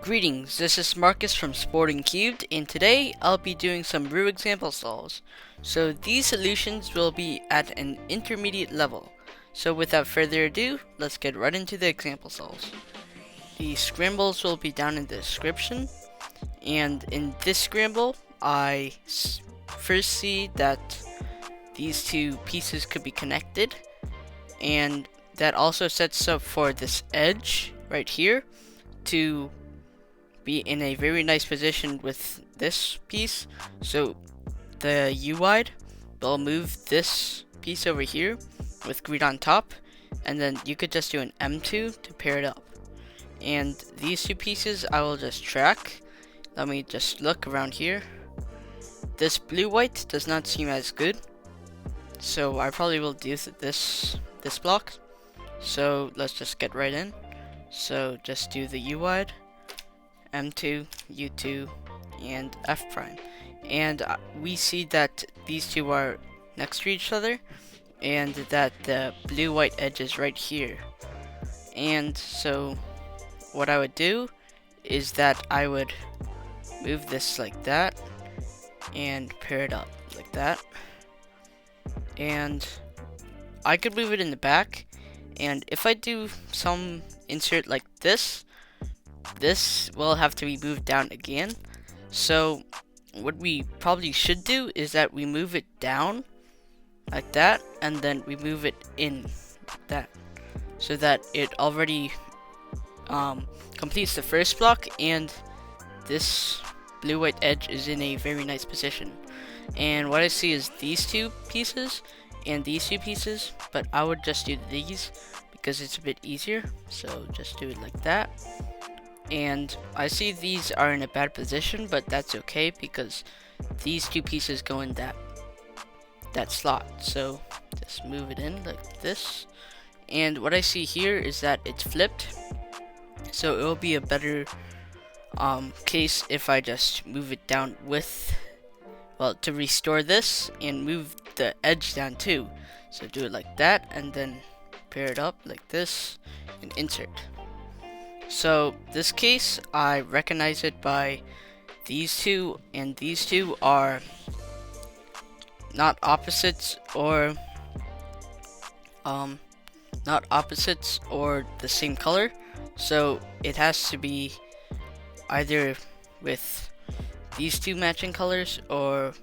Greetings, this is Marcus from Sporting Cubed, and today I'll be doing some Roux example solves. So these solutions will be at an intermediate level. So without further ado, let's get right into the example solves. The scrambles will be down in the description, and in this scramble, I first see that these two pieces could be connected, and that also sets up for this edge right here to be in a very nice position with this piece. So the U-wide will move this piece over here with green on top, and then you could just do an M2 to pair it up. And these two pieces I will just track. Let me just look around here. This blue-white does not seem as good, so I probably will do this block. So let's just get right in. So just do the U-wide, M2, U2, and F prime. And we see that these two are next to each other, and that the blue-white edge is right here. And so what I would do is that I would move this like that, and pair it up like that. And I could move it in the back, and if I do some insert like this, this will have to be moved down again. So what we probably should do is that we move it down like that, and then we move it in like that, so that it already completes the first block, and this blue-white edge is in a very nice position. And what I see is these two pieces and these two pieces, but I would just do these because it's a bit easier. So just do it like that. And I see these are in a bad position, but that's okay because these two pieces go in that slot. So just move it in like this. And what I see here is that it's flipped, so it will be a better case if I just move it down with, well, to restore this and move the edge down too. So do it like that, and then pair it up like this and insert. So this case, I recognize it by these two, and these two are not opposites or the same color. So it has to be either with these two matching colors or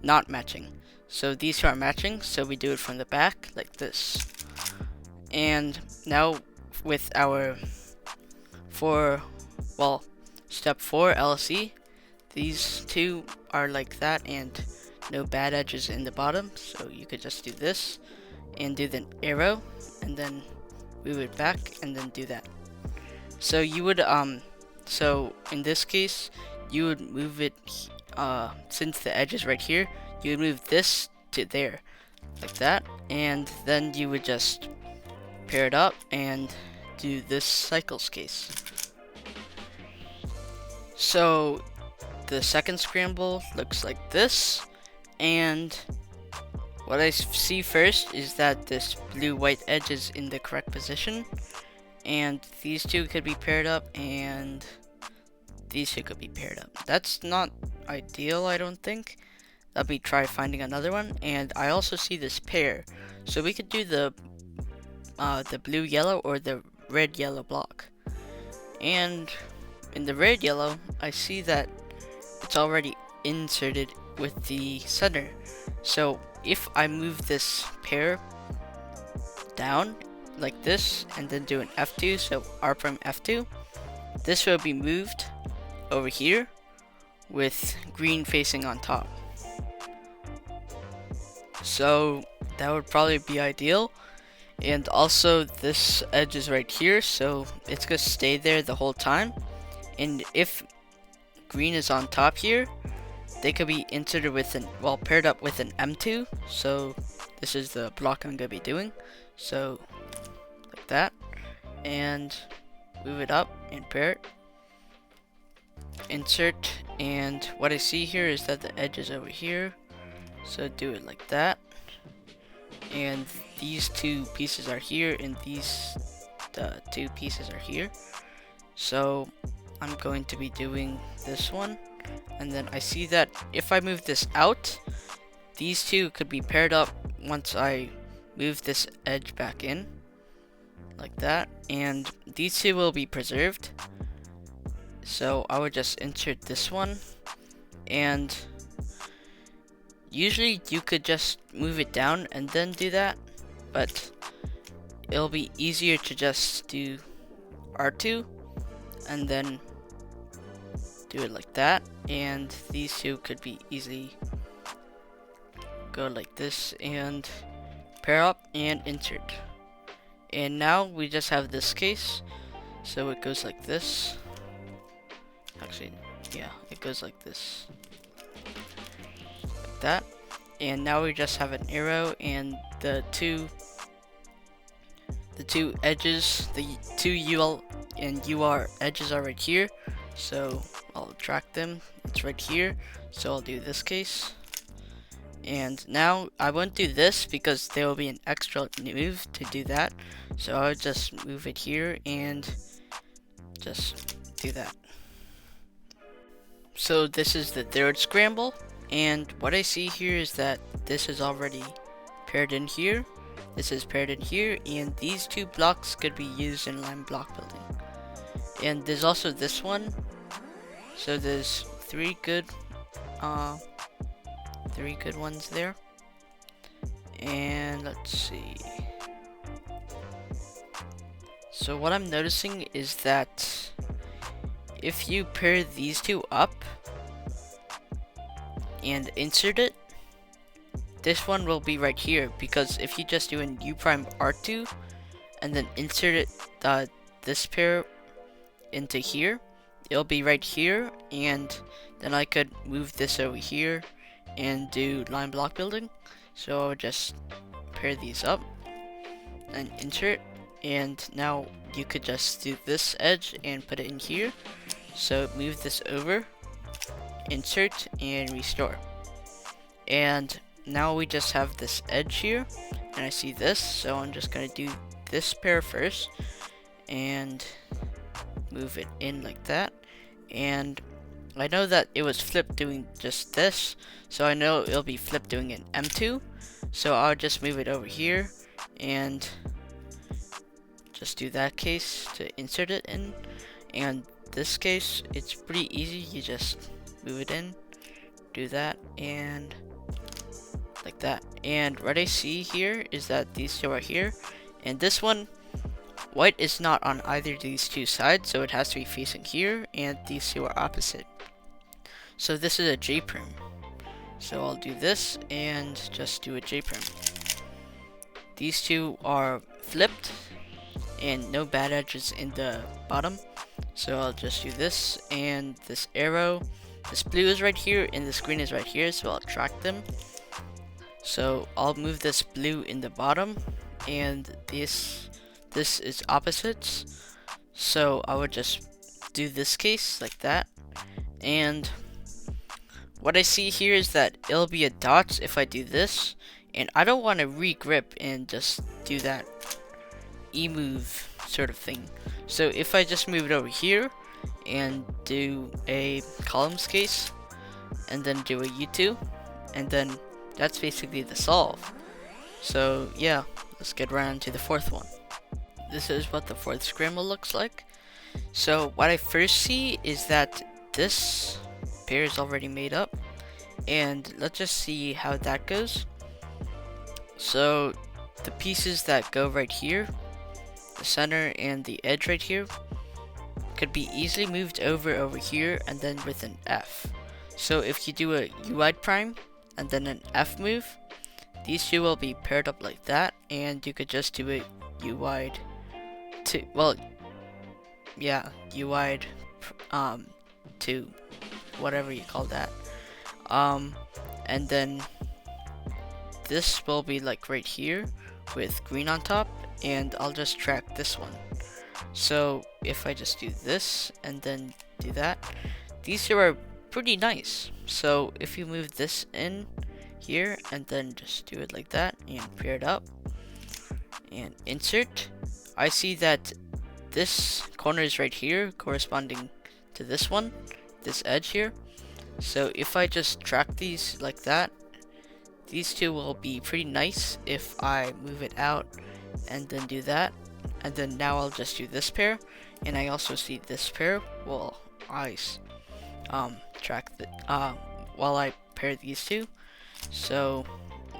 not matching. So these two are matching, so we do it from the back like this. And now with our step 4 LC, these two are like that and no bad edges in the bottom, so you could just do this and do the arrow and then move it back and then do that. So you would so in this case you would move it since the edge is right here, you would move this to there like that, and then you would just pair it up and do this cycles case. So the second scramble looks like this, and what I see first is that this blue-white edge is in the correct position, and these two could be paired up, and these two could be paired up. That's not ideal, I don't think. Let me try finding another one. And I also see this pair, so we could do the blue-yellow or the red-yellow block. And in the red-yellow, I see that it's already inserted with the center. So if I move this pair down like this and then do an F2, so R prime F2, this will be moved over here with green facing on top. So that would probably be ideal. And also this edge is right here, so it's gonna stay there the whole time. And if green is on top here, they could be inserted with paired up with an M2. So this is the block I'm gonna be doing. So like that, and move it up and pair it, insert. And what I see here is that the edge is over here, so do it like that. And these two pieces are here, and these two pieces are here. So I'm going to be doing this one, and then I see that if I move this out, these two could be paired up once I move this edge back in, like that, and these two will be preserved. So I would just insert this one, and usually you could just move it down and then do that, but it'll be easier to just do R2 and then do it like that, and these two could be easily go like this and pair up and insert. And now we just have this case, so it goes like this. Actually, yeah, it goes like this, like that. And now we just have an arrow, and the two edges, the two UL and UR edges are right here. So I'll track them. It's right here. So I'll do this case. And now I won't do this because there will be an extra move to do that. So I'll just move it here and just do that. So this is the third scramble, and what I see here is that this is already paired in here, this is paired in here, and these two blocks could be used in line block building. And there's also this one, so there's three good ones there. And let's see. So what I'm noticing is that if you pair these two up and insert it, this one will be right here, because if you just do an U prime R2 and then insert it, this pair into here, it'll be right here, and then I could move this over here and do line block building. So I would just pair these up and insert, and now you could just do this edge and put it in here. So move this over, insert, and restore. And now we just have this edge here, and I see this, so I'm just gonna do this pair first and move it in like that. And I know that it was flipped doing just this, so I know it'll be flipped doing an M2, so I'll just move it over here and just do that case to insert it in. And this case, it's pretty easy. You just move it in, do that, and like that. And what I see here is that these two are here, and this one, white is not on either of these two sides, so it has to be facing here, and these two are opposite. So this is a J prim. So I'll do this and just do a J prim. These two are flipped and no bad edges in the bottom. So I'll just do this, and this arrow, this blue is right here and this green is right here, so I'll track them. So I'll move this blue in the bottom, and this is opposites. So I would just do this case like that. And what I see here is that it'll be a dots if I do this, and I don't want to re-grip and just do that E-move sort of thing. So if I just move it over here and do a columns case and then do a U2, and then that's basically the solve. So yeah, let's get around to the fourth one. This is what the fourth scramble looks like. So what I first see is that this pair is already made up, and let's just see how that goes. So the pieces that go right here, the center and the edge right here, could be easily moved over here and then with an F. So if you do a U wide prime and then an F move, these two will be paired up like that, and you could just do a U wide to, well, yeah, U wide to whatever you call that. And then this will be like right here with green on top, and I'll just track this one. So if I just do this and then do that, these two are pretty nice. So if you move this in here and then just do it like that and pair it up and insert, I see that this corner is right here corresponding to this one, this edge here. So if I just track these like that, these two will be pretty nice if I move it out and then do that. And then now I'll just do this pair, and I also see this pair while I track the while I pair these two. So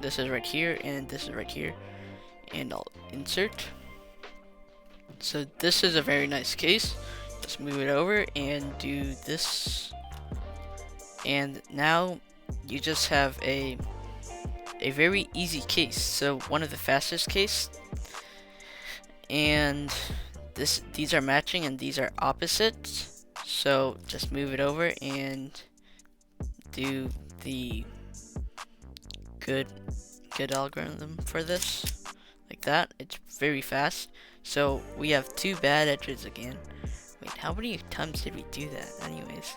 this is right here and this is right here, and I'll insert. So this is a very nice case. Let's move it over and do this, and now you just have a very easy case. So one of the fastest case, and these are matching and these are opposite. So just move it over and do the good algorithm for this like that. It's very fast. So we have two bad edges again. Wait, how many times did we do that anyways?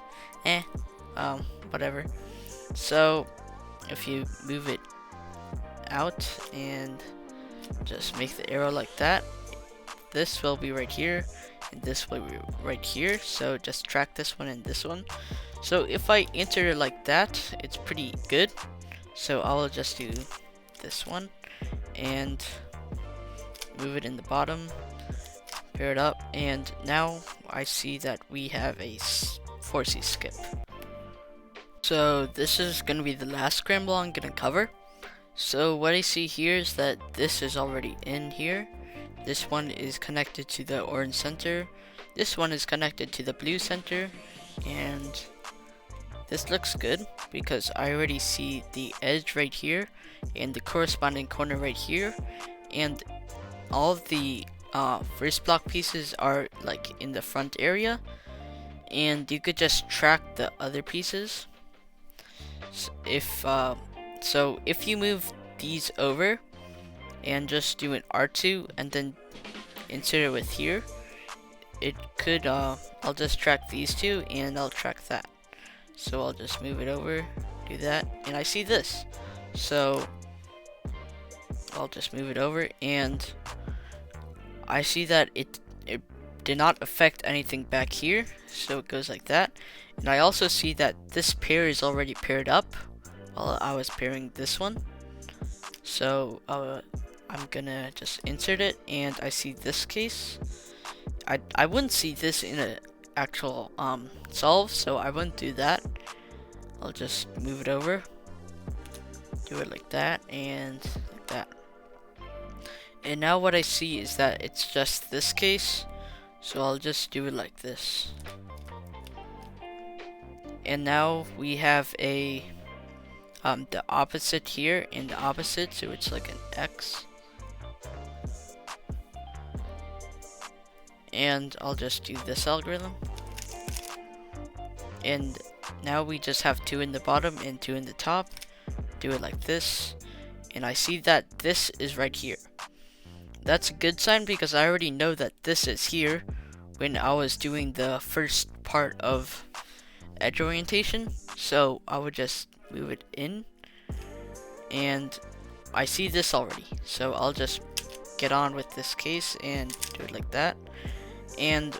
Whatever. So if you move it out and just make the arrow like that, this will be right here and this will be right here. So just track this one and this one. So if I enter it like that, it's pretty good. So I will just do this one and move it in the bottom, pair it up, and now I see that we have a 4C skip. So this is gonna be the last scramble I'm gonna cover. So what I see here is that this is already in here. This one is connected to the orange center. This one is connected to the blue center, and this looks good because I already see the edge right here and the corresponding corner right here, and all of the first block pieces are like in the front area, and you could just track the other pieces. So if you move these over and just do an R2 and then insert it with here, it could I'll just track these two and I'll track that. So I'll just move it over, do that, and I see this. So I'll just move it over and I see that it did not affect anything back here, so it goes like that. And I also see that this pair is already paired up while I was pairing this one. So I'm gonna just insert it, and I see this case. I wouldn't see this in an actual solve, so I wouldn't do that. I'll just move it over, do it like that and like that. And now what I see is that it's just this case, so I'll just do it like this. And now we have a the opposite here and the opposite, so it's like an X. And I'll just do this algorithm. And now we just have two in the bottom and two in the top. Do it like this. And I see that this is right here. That's a good sign because I already know that this is here when I was doing the first part of edge orientation. So I would just move it in, and I see this already, so I'll just get on with this case and do it like that. And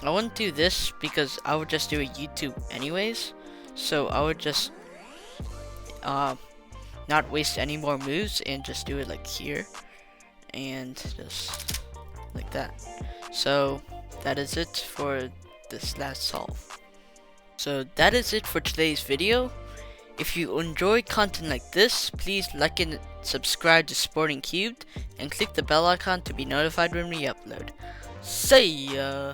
I wouldn't do this because I would just do a YouTube anyways, so I would just not waste any more moves and just do it like here and just like that. So that is it for this last solve. So that is it for today's video. If you enjoy content like this, please like and subscribe to Sporting Cubed and click the bell icon to be notified when we upload. See ya!